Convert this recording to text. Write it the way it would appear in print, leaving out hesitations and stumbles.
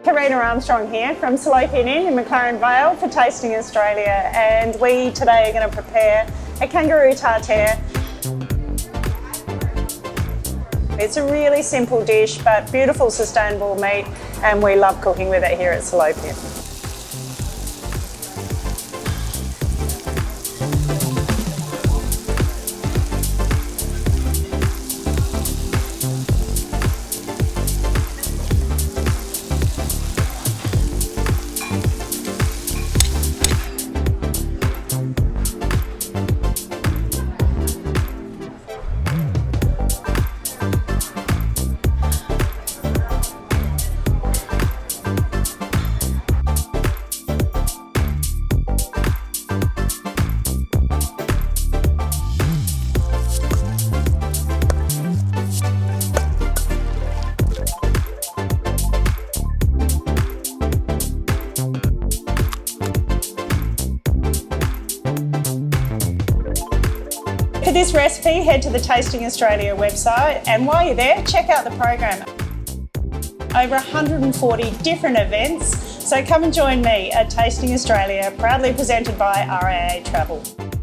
Karena Armstrong here from Salopian Inn in McLaren Vale for Tasting Australia, and we today are going to prepare a kangaroo tartare. It's a really simple dish but beautiful sustainable meat, and we love cooking with it here at Salopian. For this recipe, head to the Tasting Australia website, and while you're there, check out the program. Over 140 different events, so come and join me at Tasting Australia, proudly presented by RAA Travel.